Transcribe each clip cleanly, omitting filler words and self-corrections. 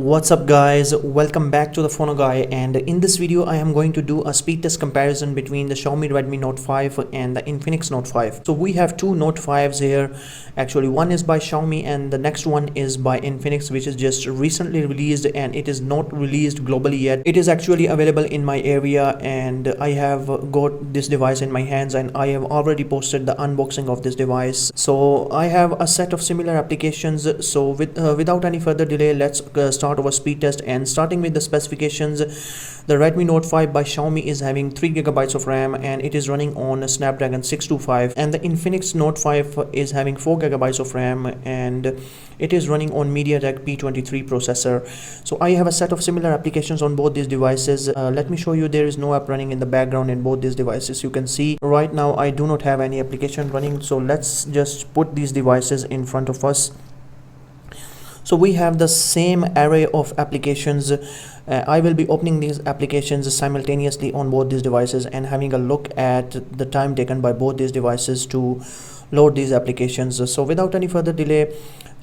What's up guys, welcome back to the Phono Guy, and in this video I am going to do a speed test comparison between the Xiaomi Redmi Note 5 and the Infinix Note 5. So we have two Note 5s here. Actually one is by Xiaomi and the next one is by Infinix, which is just recently released and it is not released globally yet. It is actually available in my area and I have got this device in my hands and I have already posted the unboxing of this device. So I have a set of similar applications. So without any further delay, let's start our speed test. And starting with the specifications, the Redmi Note 5 by Xiaomi is having 3 GB of RAM and it is running on a Snapdragon 625, and the Infinix Note 5 is having 4 GB of RAM and it is running on MediaTek P23 processor. So I have a set of similar applications on both these devices. Let me show you. There is no app running in the background in both these devices. You can see right now I do not have any application running. So let's just put these devices in front of us. So we have the same array of applications. I will be opening these applications simultaneously on both these devices and having a look at the time taken by both these devices to load these applications. So without any further delay,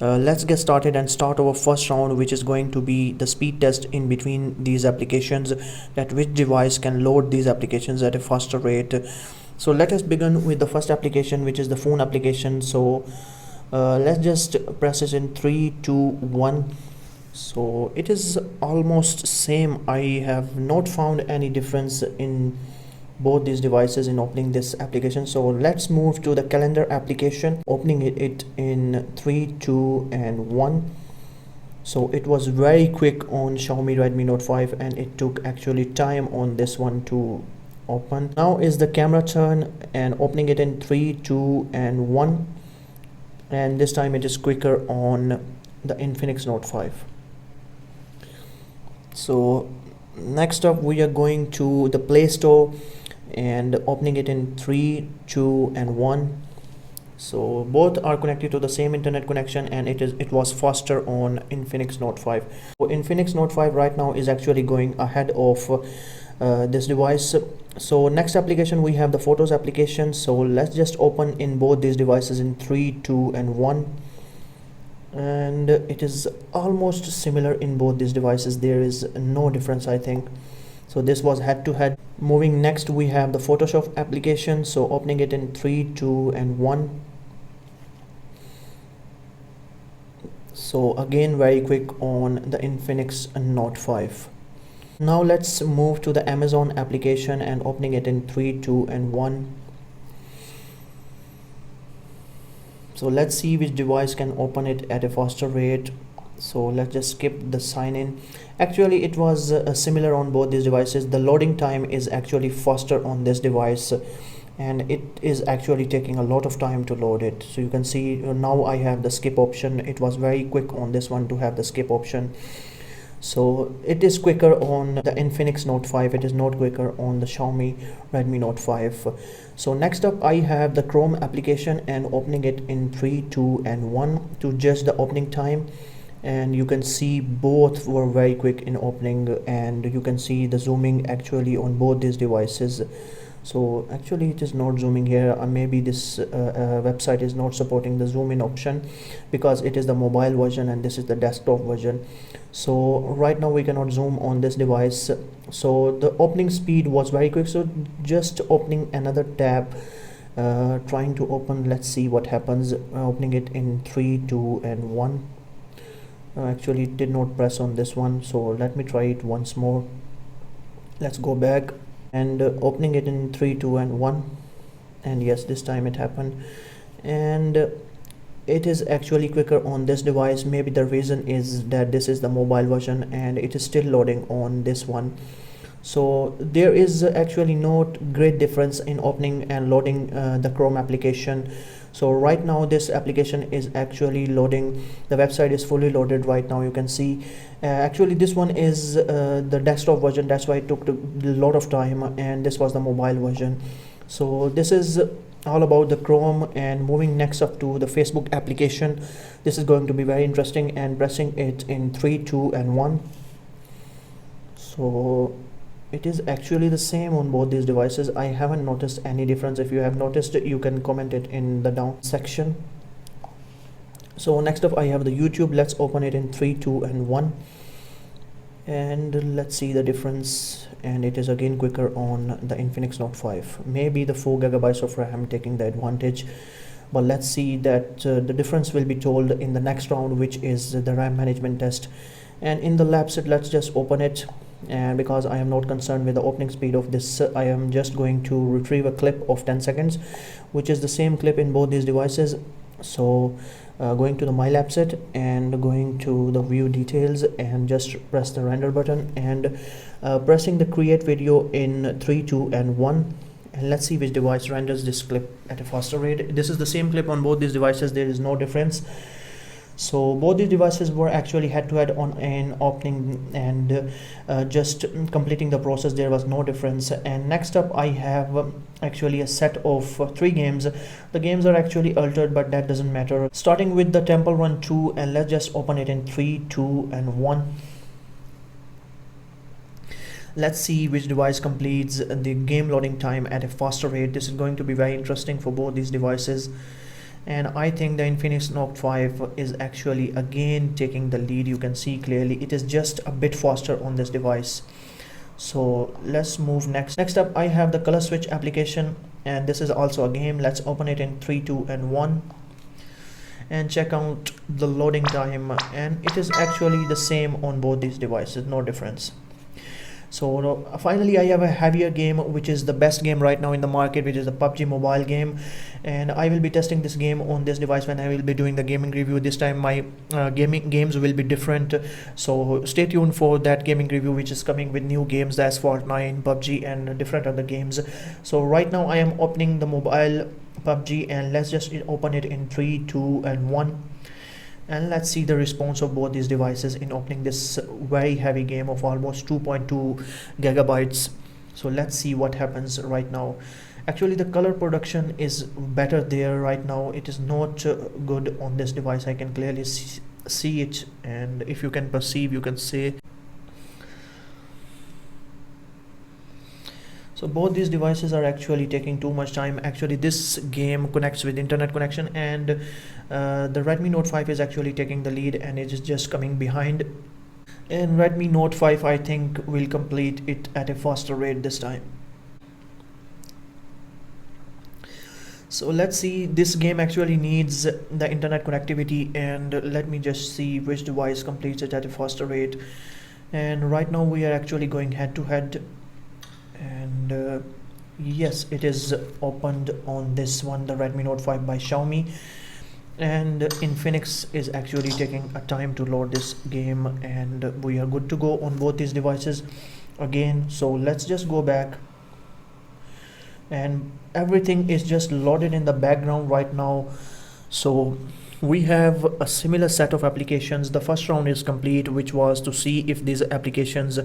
let's get started and start our first round, which is going to be the speed test in between these applications, that which device can load these applications at a faster rate. So let us begin with the first application, which is the phone application. So let's just press it in 3 2 1. So it is almost same. I have not found any difference in both these devices in opening this application. So let's move to the calendar application, opening it in 3 2 and 1. So it was very quick on Xiaomi Redmi Note 5 and it took actually time on this one to open. Now is the camera turn, and opening it in 3 2 and 1, and this time it is quicker on the Infinix Note 5. So next up we are going to the Play Store and opening it in 3 2 and 1. So both are connected to the same internet connection and it was faster on Infinix Note 5. So Infinix Note 5 right now is actually going ahead of this device. So next application we have the photos application. So let's just open in both these devices in 3 2 and 1, and it is almost similar in both these devices. There is no difference, I think. So this was head to head. Moving next we have the Photoshop application. So opening it in 3 2 and 1. So again very quick on the Infinix Note 5. Now let's move to the Amazon application and opening it in 3 2 and 1. So let's see which device can open it at a faster rate. So let's just skip the sign in. Actually it was similar on both these devices. The loading time is actually faster on this device and it is actually taking a lot of time to load it. So you can see now I have the skip option. It was very quick on this one to have the skip option. So it is quicker on the Infinix Note 5. It is not quicker on the Xiaomi Redmi Note 5. So next up I have the Chrome application and opening it in 3 2 and 1 to judge the opening time. And you can see both were very quick in opening, and you can see the zooming actually on both these devices. So actually it is not zooming here. Maybe this website is not supporting the zoom in option because it is the mobile version and this is the desktop version. So right now we cannot zoom on this device. So the opening speed was very quick. So just opening another tab, trying to open, let's see what happens. Opening it in 3 2 and 1. Actually it did not press on this one, so let me try it once more. Let's go back and opening it in 3 2 and 1, and yes, this time it happened. And it is actually quicker on this device. Maybe the reason is that this is the mobile version and it is still loading on this one. So there is actually no great difference in opening and loading the Chrome application. So right now this application is actually loading. The website is fully loaded right now. You can see actually this one is the desktop version, that's why it took a lot of time, and this was the mobile version. So this is all about the Chrome. And moving next up to the Facebook application, this is going to be very interesting, and pressing it in 3 2 and 1. So it is actually the same on both these devices. I haven't noticed any difference. If you have noticed it, you can comment it in the down section. So next up I have the YouTube. Let's open it in 3 2 and 1. and let's see the difference, and it is again quicker on the Infinix Note 5. Maybe the 4 gigabytes of RAM taking the advantage, but let's see that the difference will be told in the next round, which is the RAM management test. And in the lab set, let's just open it, and because I am not concerned with the opening speed of this, I am just going to retrieve a clip of 10 seconds, which is the same clip in both these devices. So going to the my lab set and going to the view details, and just press the render button, and pressing the create video in 3, 2 and 1, and let's see which device renders this clip at a faster rate. This is the same clip on both these devices, there is no difference. So both these devices were actually head-to-head on an opening and just completing the process. There was no difference. And next up I have actually a set of 3 games. The games are actually altered, but that doesn't matter. Starting with the Temple Run 2, and let's just open it in 3, 2 and 1. Let's see which device completes the game loading time at a faster rate. This is going to be very interesting for both these devices. And I think the Infinix Note 5 is actually again taking the lead. You can see clearly it is just a bit faster on this device. So let's move next. Next up I have the color switch application, and this is also a game. Let's open it in 3, 2 and 1 and check out the loading time, and it is actually the same on both these devices, no difference. So finally I have a heavier game, which is the best game right now in the market, which is the PUBG mobile game, and I will be testing this game on this device when I will be doing the gaming review. This time my gaming games will be different, so stay tuned for that gaming review, which is coming with new games, the Asphalt 9, PUBG and different other games. So right now I am opening the mobile PUBG, and let's just open it in 3, 2 and 1. And let's see the response of both these devices in opening this very heavy game of almost 2.2 gigabytes. So let's see what happens right now. Actually the color production is better there right now. It is not good on this device. I can clearly see it, and if you can perceive, you can say. So both these devices are actually taking too much time. Actually this game connects with internet connection, and the Redmi Note 5 is actually taking the lead, and it is just coming behind. And Redmi Note 5 I think will complete it at a faster rate this time. So let's see, this game actually needs the internet connectivity, and let me just see which device completes it at a faster rate. And right now we are actually going head to head, and yes, it is opened on this one, the Redmi Note 5 by Xiaomi, and Infinix is actually taking a time to load this game, and we are good to go on both these devices again. So let's just go back, and everything is just loaded in the background right now. So we have a similar set of applications. The first round is complete, which was to see if these applications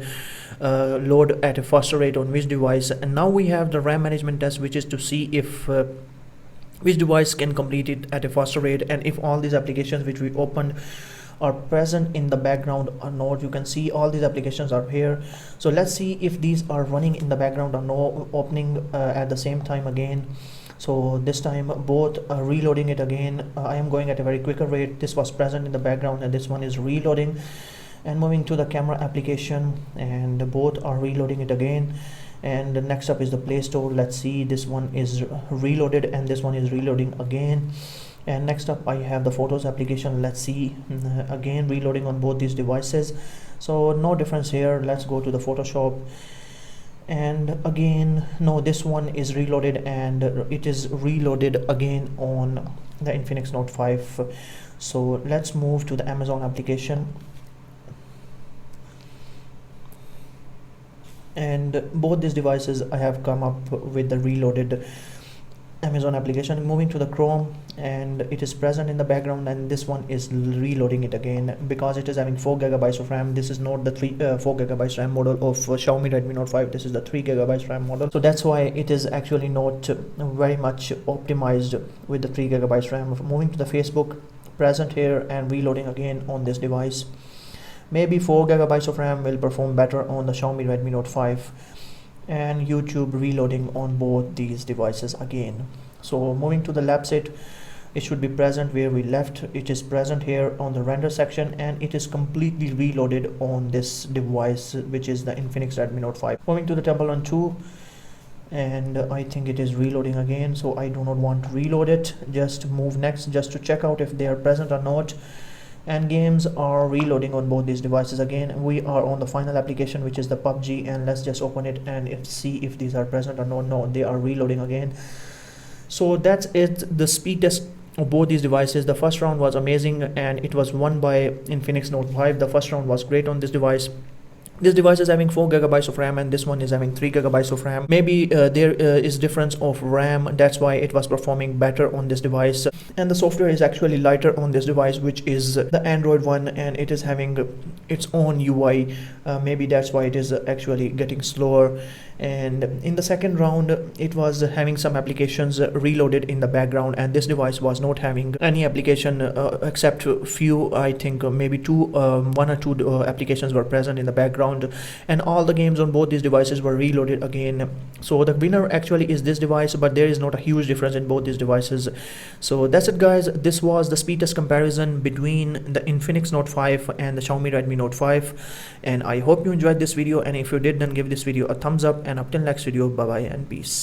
load at a faster rate on which device, and now we have the RAM management test, which is to see if which device can complete it at a faster rate, and if all these applications which we opened are present in the background or not. You can see all these applications are here. So let's see if these are running in the background or no, opening at the same time again. So this time both are reloading it again. I am going at a very quicker rate. This was present in the background, and this one is reloading. And moving to the camera application, and both are reloading it again. And next up is the Play Store. Let's see, this one is reloaded, and this one is reloading again. And next up I have the Photos application. Let's see, again reloading on both these devices, so no difference here. Let's go to the Photoshop, and again, no, this one is reloaded, and it is reloaded again on the Infinix Note 5. So let's move to the Amazon application, and both these devices I have come up with the reloaded Amazon application. Moving to the Chrome, and it is present in the background, and this one is reloading it again because it is having 4 gigabytes of RAM. This is not the 4 gigabytes RAM model of Xiaomi Redmi Note 5. This is the 3 gigabytes RAM model, so that's why it is actually not very much optimized with the 3 gigabytes RAM. Moving to the Facebook, present here and reloading again on this device. Maybe 4 gigabytes of RAM will perform better on the Xiaomi Redmi Note 5. And YouTube reloading on both these devices again. So moving to the lab set, it should be present where we left. It is present here on the render section, and it is completely reloaded on this device, which is the Infinix Redmi Note 5. Going to the Temple Run 2, and I think it is reloading again, so I do not want to reload it. Just move next just to check out if they are present or not. And games are reloading on both these devices. Again, we are on the final application, which is the PUBG, and let's just open it and see if these are present or not. No, they are reloading again. So that's it, the speed test of both these devices. The first round was amazing and it was won by Infinix Note 5. The first round was great on this device. This device is having 4 GB of RAM and this one is having 3 GB of RAM. Maybe there is difference of RAM, that's why it was performing better on this device. And the software is actually lighter on this device, which is the Android one, and it is having its own UI. Maybe that's why it is actually getting slower. And in the second round, it was having some applications reloaded in the background, and this device was not having any application except few, I think maybe one or two applications were present in the background, and all the games on both these devices were reloaded again. So the winner actually is this device, but there is not a huge difference in both these devices. So that's it, guys. This was the speed test comparison between the Infinix Note 5 and the Xiaomi Redmi Note 5, and I hope you enjoyed this video, and if you did, then give this video a thumbs up, and up till next video, bye bye and peace.